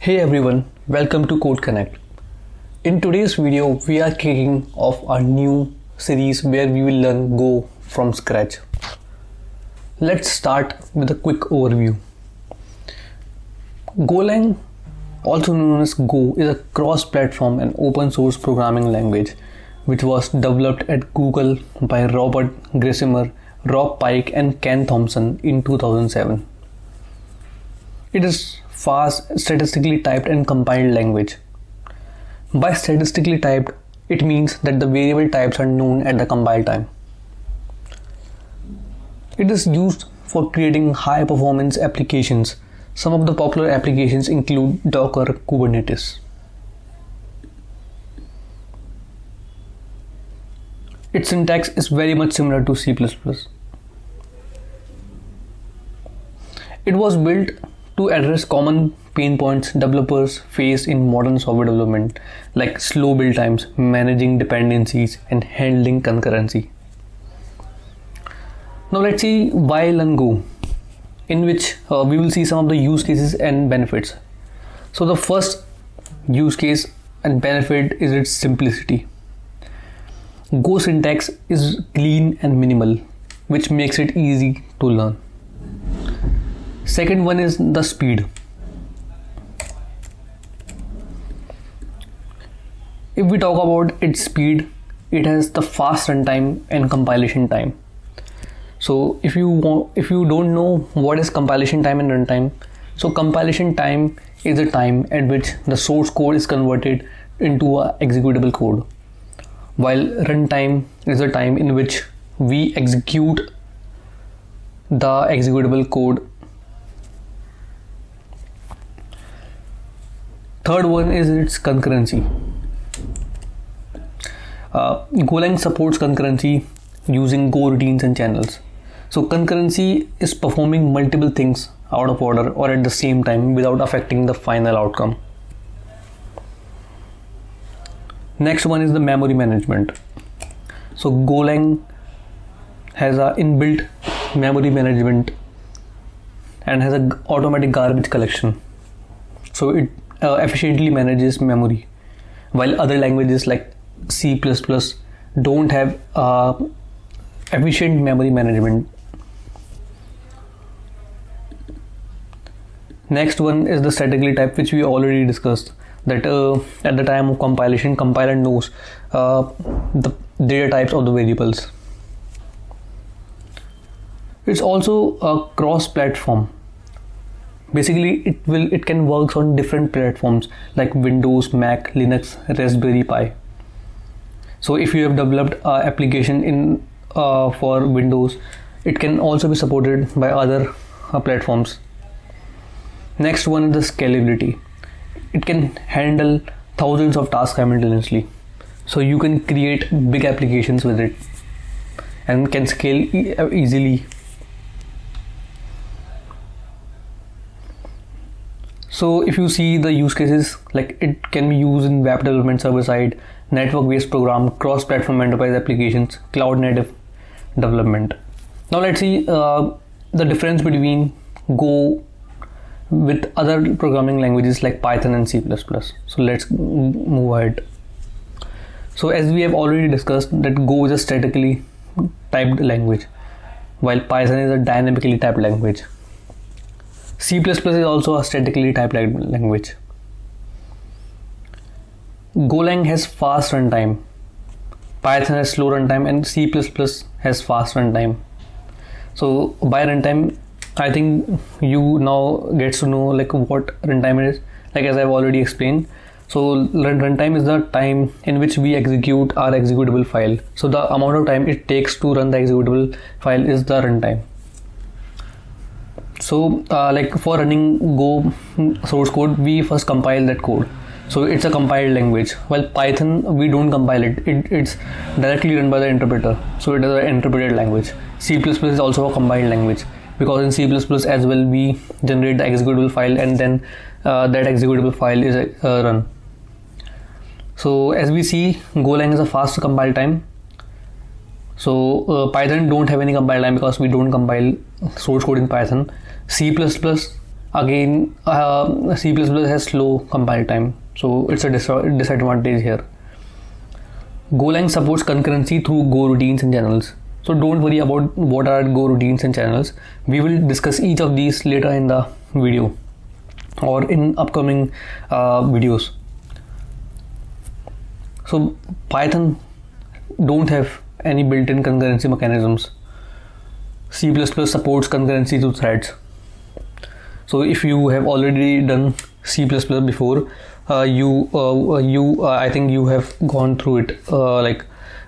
Hey everyone, welcome to Code Connect. In today's video, we are kicking off our new series where we will learn Go from scratch. Let's start with a quick overview. Golang, also known as Go, is a cross-platform and open-source programming language which was developed at Google by Robert Grisimer, Rob Pike and Ken Thompson in 2007. It is fast, statistically typed and compiled language. By statistically typed, it means that the variable types are known at the compile time. It is used for creating high-performance applications. Some of the popular applications include Docker, Kubernetes. Its syntax is very much similar to C++. It was built to address common pain points developers face in modern software development, like slow build times, managing dependencies, and handling concurrency. Now let's see why learn Go, in which we will see some of the use cases and benefits. So the first use case and benefit is its simplicity. Go syntax is clean and minimal, which makes it easy to learn. Second one is the speed. If we talk about its speed, it has the fast runtime and compilation time. So if you don't know what is compilation time and runtime, so compilation time is the time at which the source code is converted into a executable code, while runtime is the time in which we execute the executable code. Third one is its concurrency. Golang supports concurrency using Go routines and channels. So concurrency is performing multiple things out of order or at the same time without affecting the final outcome. Next one is the memory management. So Golang has a inbuilt memory management and has an automatic garbage collection. So it efficiently manages memory, while other languages like C++ don't have efficient memory management. Next one is the statically type, which we already discussed, that at the time of compilation, compiler knows the data types of the variables. It's also a cross-platform. Basically, it can work on different platforms like Windows, Mac, Linux, Raspberry Pi. So if you have developed an application for Windows, it can also be supported by other platforms. Next one is the scalability. It can handle thousands of tasks simultaneously. So you can create big applications with it and can scale easily. So if you see the use cases, like it can be used in web development server side, network-based program, cross-platform enterprise applications, cloud-native development. Now let's see the difference between Go with other programming languages like Python and C++. So let's move ahead. So as we have already discussed, that Go is a statically typed language, while Python is a dynamically typed language. C++ is also a statically typed language. Golang has fast runtime, Python has slow runtime, and C++ has fast runtime. So by runtime, I think you now get to know like what runtime it is, like as I've already explained. So runtime is the time in which we execute our executable file. So the amount of time it takes to run the executable file is the runtime. So like for running Go source code, we first compile that code. So it's a compiled language, while Python, we don't compile it. It's directly run by the interpreter. So it is an interpreted language. C++ is also a compiled language, because in C++ as well we generate the executable file and then that executable file is run. So as we see, Golang is a fast compile time. So Python don't have any compile time because we don't compile source code in Python. C++ Again, C++ has slow compile time, so it's a disadvantage here. Golang supports concurrency through Go routines and channels. So don't worry about what are Go routines and channels. We will discuss each of these later in the video or in upcoming videos. So Python don't have any built-in concurrency mechanisms. C++ supports concurrency through threads. So if you have already done C++ before, I think you have gone through it.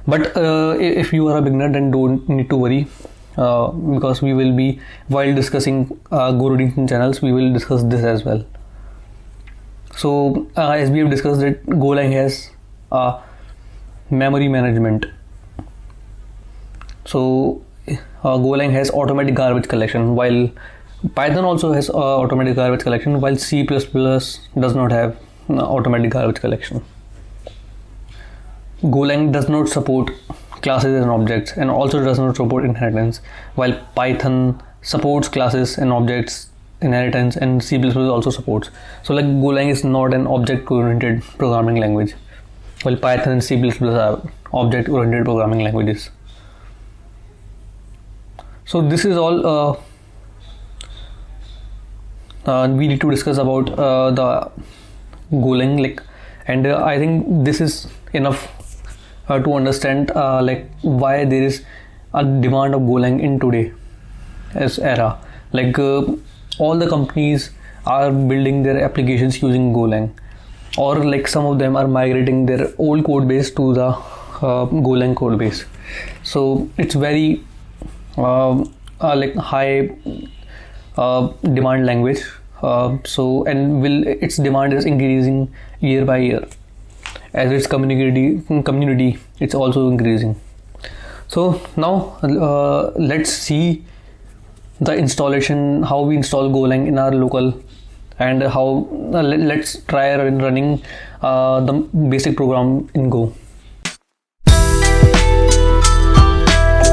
But if you are a beginner, then don't need to worry, because we will be, while discussing Go routines and channels, we will discuss this as well. So as we have discussed that Golang has memory management. So Golang has automatic garbage collection, while Python also has automatic garbage collection, while C++ does not have automatic garbage collection. Golang does not support classes and objects, and also does not support inheritance, while Python supports classes and objects, inheritance, and C++ also supports. So like Golang is not an object-oriented programming language, while Python and C++ are object-oriented programming languages. So this is all we need to discuss about the Golang, and I think this is enough to understand why there is a demand of Golang in today's era. All the companies are building their applications using Golang, or some of them are migrating their old code base to the Golang code base. So it's very high demand language. Its demand is increasing year by year as its community it's also increasing. So now let's see the installation, how we install Golang in our local, and how let's try running the basic program in Go.